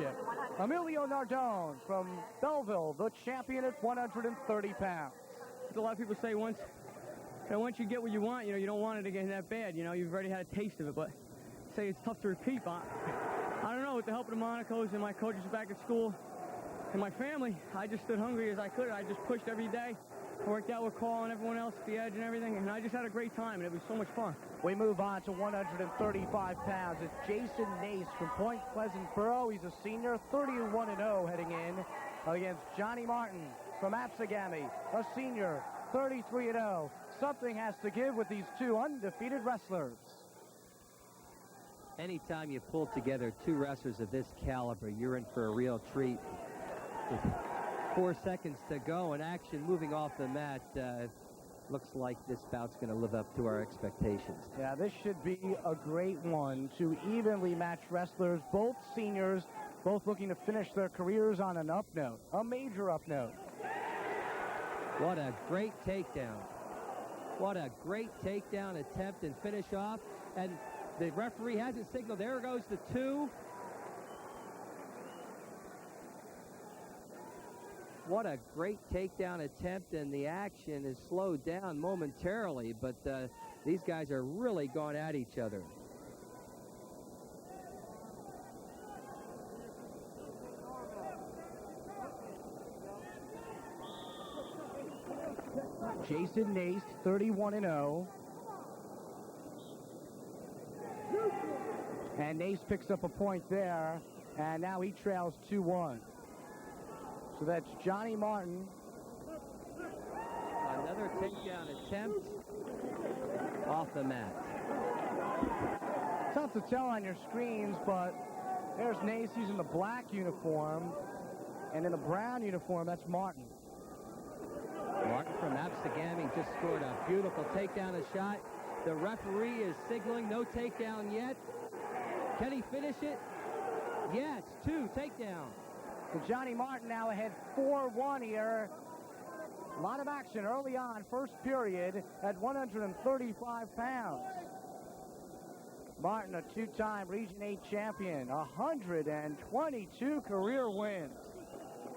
championship. Emilio Nardone from Belleville, the champion at 130 pounds. A lot of people say once you get what you want, you don't want it again that bad. You've already had a taste of it, but say it's tough to repeat. But I don't know, with the help of the Monacos and my coaches back at school and my family, I just stood hungry as I could. I just pushed every day. I worked out with Carl and everyone else at the edge and everything, and I just had a great time, and it was so much fun. We move on to 135 pounds. It's Jason Nace from Point Pleasant-Boro. He's a senior, 31-0 heading in against Johnny Martin from Absegami, a senior, 33-0. Something has to give with these two undefeated wrestlers. Anytime you pull together two wrestlers of this caliber, you're in for a real treat. With 4 seconds to go and action moving off the mat. Looks like this bout's going to live up to our expectations. Yeah, this should be a great one. Two evenly matched wrestlers, both seniors, both looking to finish their careers on an up note, a major up note. What a great takedown. What a great takedown attempt and finish off. And the referee hasn't signaled. There goes the two. What a great takedown attempt, and the action is slowed down momentarily, but these guys are really going at each other. Jason Nace, 31-0. And Nace picks up a point there, and now he trails 2-1. So that's Johnny Martin. Another takedown attempt off the mat. Tough to tell on your screens, but there's Nace using the black uniform, and in the brown uniform, that's Martin. Martin from Absegami just scored a beautiful takedown shot. The referee is signaling no takedown yet. Can he finish it? Yes, two takedown. So Johnny Martin now ahead 4-1 here. A lot of action early on, first period at 135 pounds. Martin, a two-time Region 8 champion, 122 career wins.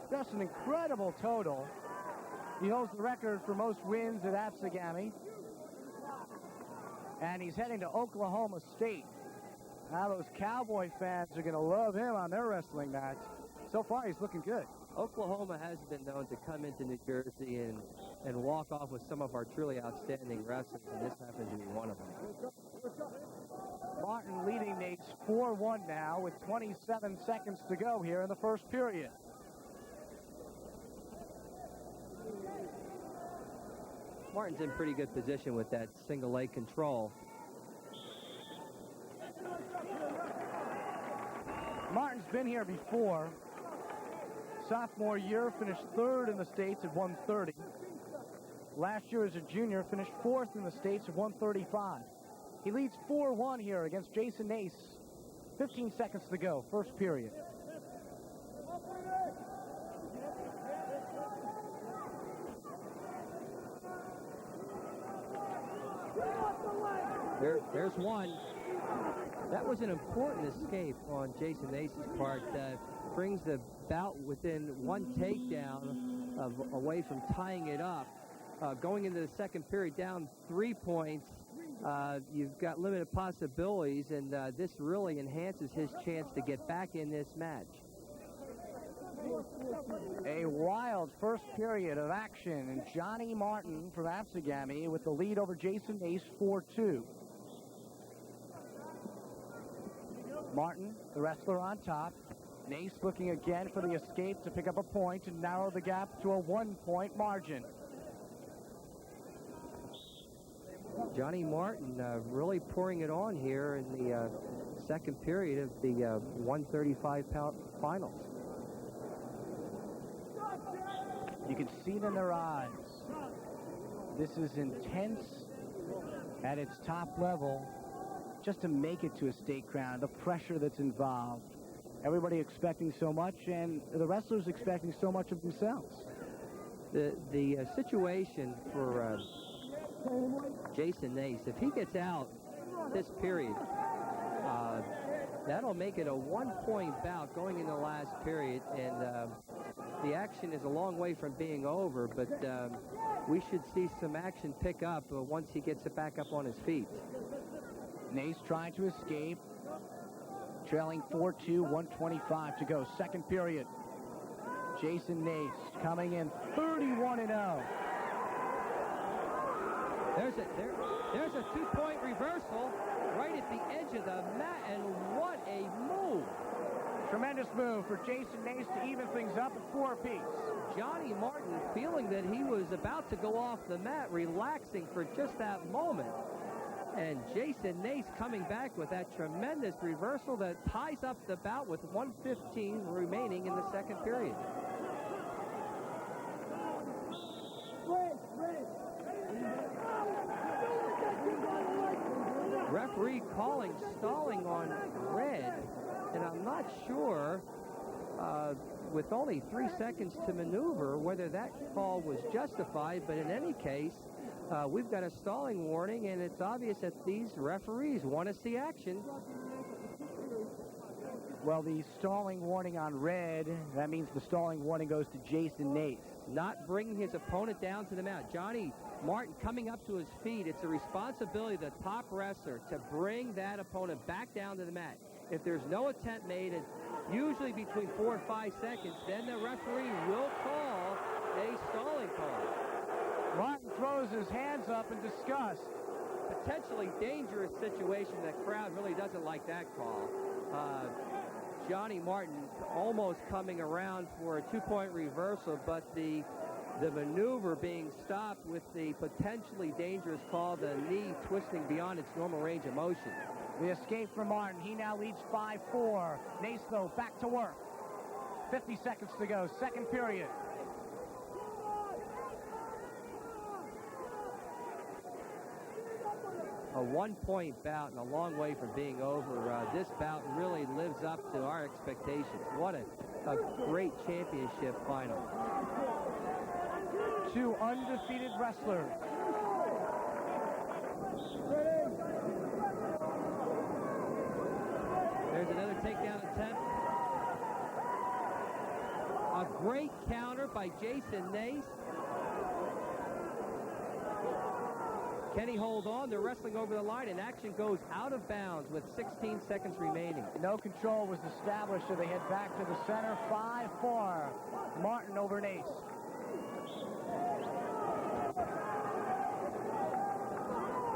Just an incredible total. He holds the record for most wins at Absegami. And he's heading to Oklahoma State. Now those Cowboy fans are going to love him on their wrestling match. So far, he's looking good. Oklahoma has been known to come into New Jersey and walk off with some of our truly outstanding wrestlers, and this happens to be one of them. Martin leading Nace 4-1 now with 27 seconds to go here in the first period. Martin's in pretty good position with that single leg control. Martin's been here before. Sophomore year, finished third in the States at 130. Last year as a junior, finished fourth in the States at 135. He leads 4-1 here against Jason Nace. 15 seconds to go, first period. There's one. That was an important escape on Jason Nace's part. Brings the bout within one takedown away from tying it up. Going into the second period down 3 points, you've got limited possibilities, and this really enhances his chance to get back in this match. A wild first period of action, and Johnny Martin from Absegami with the lead over Jason Nace 4-2. Martin, the wrestler, on top. Nace looking again for the escape to pick up a point and narrow the gap to a 1-point margin. Johnny Martin really pouring it on here in the second period of the 135-pound finals. You can see it in their eyes. This is intense at its top level. Just to make it to a state crown, the pressure that's involved. Everybody expecting so much, and the wrestlers expecting so much of themselves. The situation for Jason Nace, if he gets out this period, That'll make it a 1-point bout going in the last period, and the action is a long way from being over, but we should see some action pick up once he gets it back up on his feet. Nace trying to escape. Trailing 4-2, 1:25 to go. Second period. Jason Nace coming in 31-0. There's a 2-point reversal right at the edge of the mat, and what a move. Tremendous move for Jason Nace to even things up at 4 apiece. Johnny Martin feeling that he was about to go off the mat, relaxing for just that moment. And Jason Nace coming back with that tremendous reversal that ties up the bout with 1:15 remaining in the second period. Referee calling stalling on red, and I'm not sure, with only 3 seconds to maneuver, whether that call was justified, but in any case, we've got a stalling warning, and it's obvious that these referees want to see action. Well, the stalling warning on red, that means the stalling warning goes to Jason Nace. Not bringing his opponent down to the mat. Johnny Martin coming up to his feet. It's a responsibility of the top wrestler to bring that opponent back down to the mat. If there's no attempt made, it's usually between 4 and 5 seconds, then the referee will call a stalling call. Martin throws his hands up in disgust. Potentially dangerous situation. The crowd really doesn't like that call. Johnny Martin almost coming around for a 2-point reversal, but the maneuver being stopped with the potentially dangerous call, the knee twisting beyond its normal range of motion. The escape from Martin. He now leads 5-4. Nace, though, back to work. 50 seconds to go. Second period. A 1-point bout and a long way from being over. This bout really lives up to our expectations. What a great championship final. 2 undefeated wrestlers. There's another takedown attempt. A great counter by Jason Nace. Can he hold on? They're wrestling over the line, and action goes out of bounds with 16 seconds remaining. No control was established, so they head back to the center. 5-4. Martin over Nace.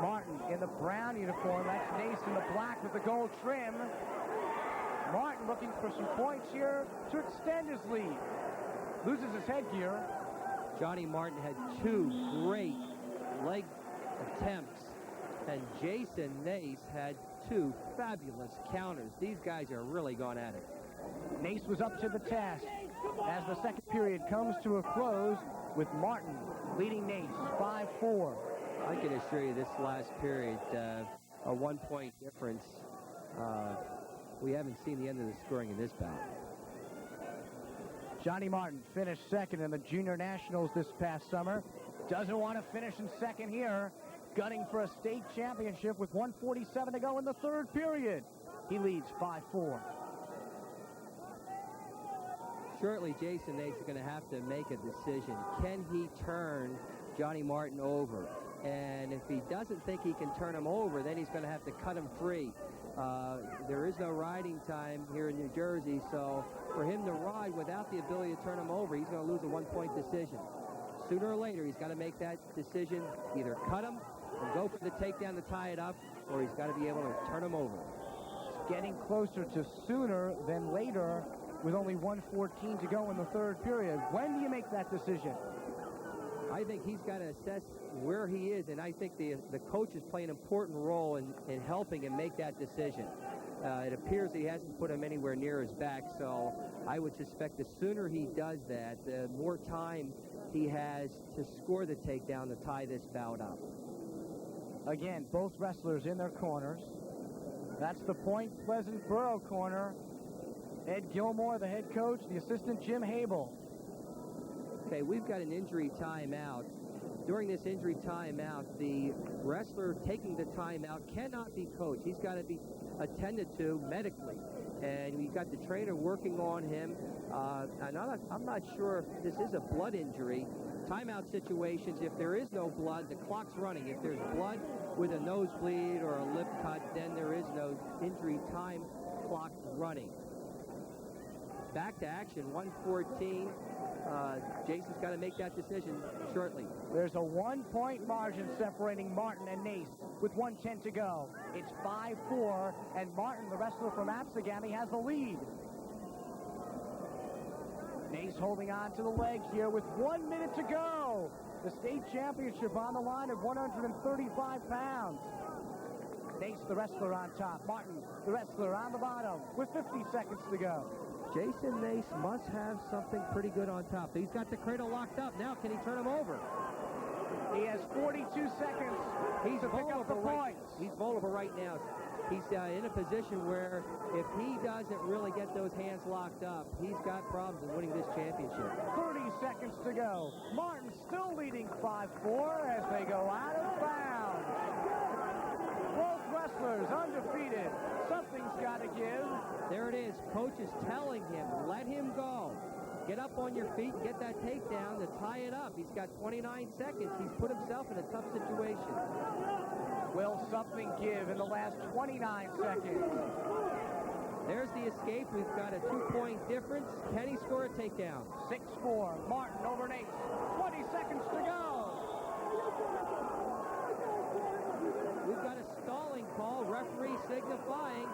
Martin in the brown uniform. That's Nace in the black with the gold trim. Martin looking for some points here to extend his lead. Loses his headgear. Johnny Martin had 2 great leg attempts, and Jason Nace had 2 fabulous counters. These guys are really going at it. Nace was up to the task as the second period comes to a close with Martin leading Nace 5-4. I can assure you this last period, a 1-point difference. We haven't seen the end of the scoring in this bout. Johnny Martin finished second in the Junior Nationals this past summer. Doesn't want to finish in second here. Gunning for a state championship with 1:47 to go in the third period. He leads 5-4. Shortly, Jason Nace is going to have to make a decision. Can he turn Johnny Martin over? And if he doesn't think he can turn him over, then he's going to have to cut him free. There is no riding time here in New Jersey, so for him to ride without the ability to turn him over, he's going to lose a 1-point decision. Sooner or later, he's got to make that decision, either cut him and go for the takedown to tie it up, or he's got to be able to turn him over. It's getting closer to sooner than later with only 1:14 to go in the third period. When do you make that decision? I think he's got to assess where he is, and I think the coaches play an important role in helping him make that decision. It appears he hasn't put him anywhere near his back, so I would suspect the sooner he does that, the more time he has to score the takedown to tie this bout up. Again, both wrestlers in their corners. That's the Point Pleasant Borough corner. Ed Gilmore, the head coach, the assistant Jim Habel. Okay, we've got an injury timeout. During this injury timeout, the wrestler taking the timeout cannot be coached. He's got to be attended to medically. And we got the trainer working on him. And I'm not sure if this is a blood injury. Timeout situations, if there is no blood, the clock's running. If there's blood with a nosebleed or a lip cut, then there is no injury. Time clock running. Back to action, 1:14. Jason's got to make that decision shortly. There's a 1-point margin separating Martin and Nace with 1:10 to go. It's 5-4, and Martin, the wrestler from Absegami, has the lead. Nace holding on to the legs here with 1 minute to go. The state championship on the line at 135 pounds. Nace, the wrestler, on top. Martin, the wrestler, on the bottom with 50 seconds to go. Jason Nace must have something pretty good on top. He's got the cradle locked up. Now, can he turn him over? He has 42 seconds. He's to pick up the points. He's vulnerable right now. He's in a position where if he doesn't really get those hands locked up, he's got problems in winning this championship. 30 seconds to go. Martin still leading 5-4 as they go out of bounds. Both wrestlers undefeated. Something's got to give. There it is. Coach is telling him, let him go. Get up on your feet and get that takedown to tie it up. He's got 29 seconds. He's put himself in a tough situation. Will something give in the last 29 seconds? There's the escape. We've got a 2-point difference. Can he score a takedown? 6-4. Martin over Nace. 20 seconds to go. We've got a stalling call. Referee signifying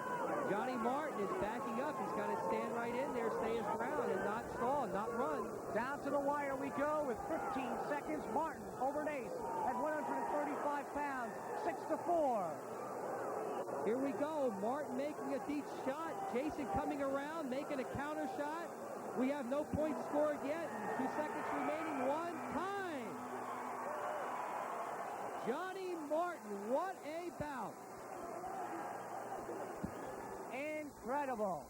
Johnny Martin is backing up. He's got to stand right in there, stay his ground, and not stall, not run. Down to the wire we go with 15 seconds. Martin over Nace at 135 pounds. 6-4. Here we go. Martin making a deep shot. Jason coming around, making a counter shot. We have no points scored yet. 2 seconds remaining. One time. Johnny Martin, what a bout. Incredible.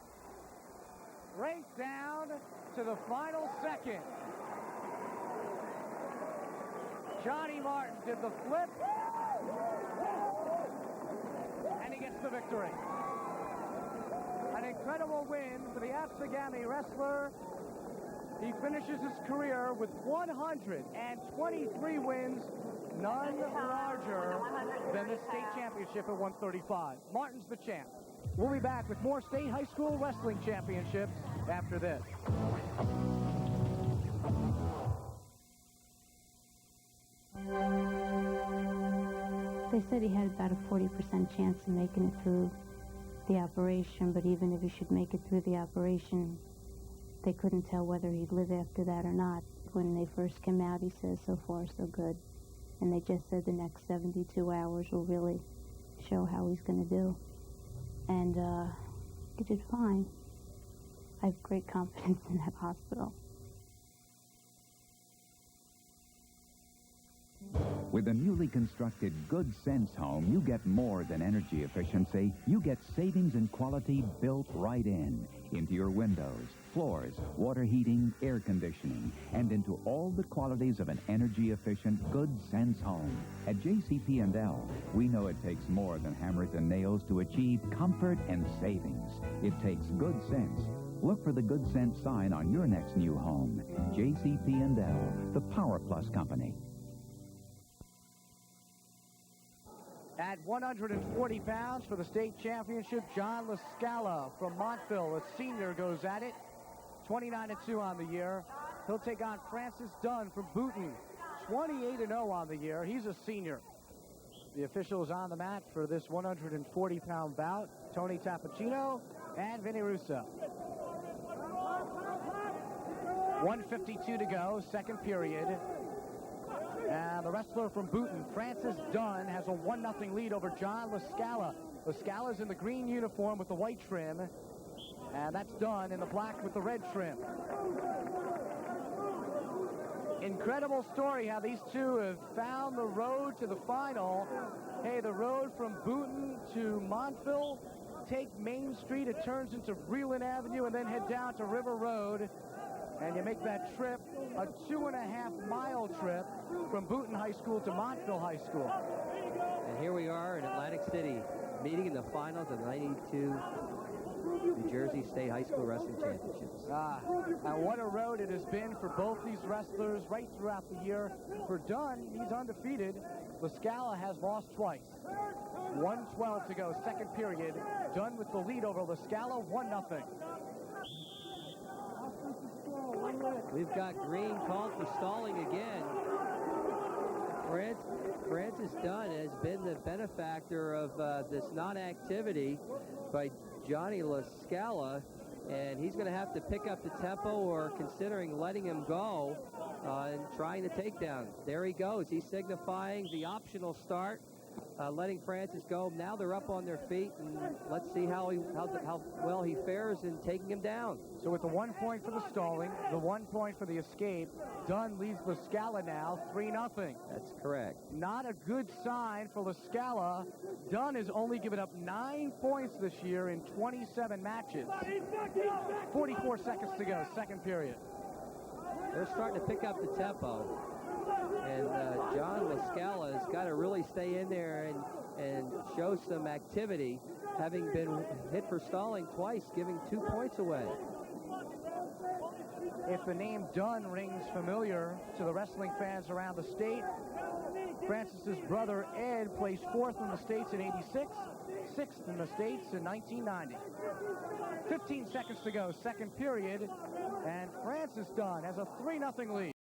Right down to the final second. Johnny Martin did the flip. And he gets the victory. An incredible win for the Absegami wrestler. He finishes his career with 123 wins, none larger than the state championship at 135. Martin's the champ. We'll be back with more state high school wrestling championships after this. They said he had about a 40% chance of making it through the operation, but even if he should make it through the operation, they couldn't tell whether he'd live after that or not. When they first came out, he says, so far, so good. And they just said the next 72 hours will really show how he's going to do. And he did fine. I have great confidence in that hospital. With a newly constructed Good Sense home, you get more than energy efficiency. You get savings and quality built right into your windows, floors, water heating, air conditioning, and into all the qualities of an energy-efficient Good Sense home. At JCP&L, we know it takes more than hammers and nails to achieve comfort and savings. It takes good sense. Look for the Good Sense sign on your next new home. JCP&L, the Power Plus company. At 140 pounds for the state championship, John LaScala from Montville, a senior, goes at it. 29-2 on the year. He'll take on Francis Dunn from Boonton. 28-0 on the year. He's a senior. The officials on the mat for this 140-pound bout, Tony Tapachino and Vinny Russo. 1:52 to go, second period. And the wrestler from Boonton, Francis Dunn, has a 1-0 lead over John LaScala. LaScala's in the green uniform with the white trim, and that's Dunn in the black with the red trim. Incredible story how these two have found the road to the final. Hey, the road from Boonton to Montville, take Main Street, it turns into Breland Avenue, and then head down to River Road. And you make that trip, a 2.5-mile trip from Boonton High School to Montville High School. And here we are in Atlantic City. meeting in the finals of the 92 New Jersey State High School Wrestling Championships. And what a road it has been for both these wrestlers right throughout the year. For Dunn, he's undefeated. Lascala has lost twice. 1:12 to go, second period. Dunn with the lead over Lascala, 1-0. We've got green called for stalling again. Francis Dunn has been the benefactor of this non-activity by Johnny Lascala, and he's going to have to pick up the tempo or considering letting him go and trying the takedown. There he goes. He's signifying the optional start, letting Francis go. Now they're up on their feet, and let's see how well he fares in taking him down. So with the 1 point for the stalling, the 1 point for the escape, Dunn leads Lascala now 3-0. That's correct. Not a good sign for Lascala. Dunn has only given up 9 points this year in 27 matches. 44 seconds to go, second period. They're starting to pick up the tempo. And John Lascala has got to really stay in there and show some activity, having been hit for stalling twice, giving 2 points away. If the name Dunn rings familiar to the wrestling fans around the state, Francis's brother Ed placed 4th in the States in '86, 6th in the States in 1990. 15 seconds to go, second period, and Francis Dunn has a 3-0 lead.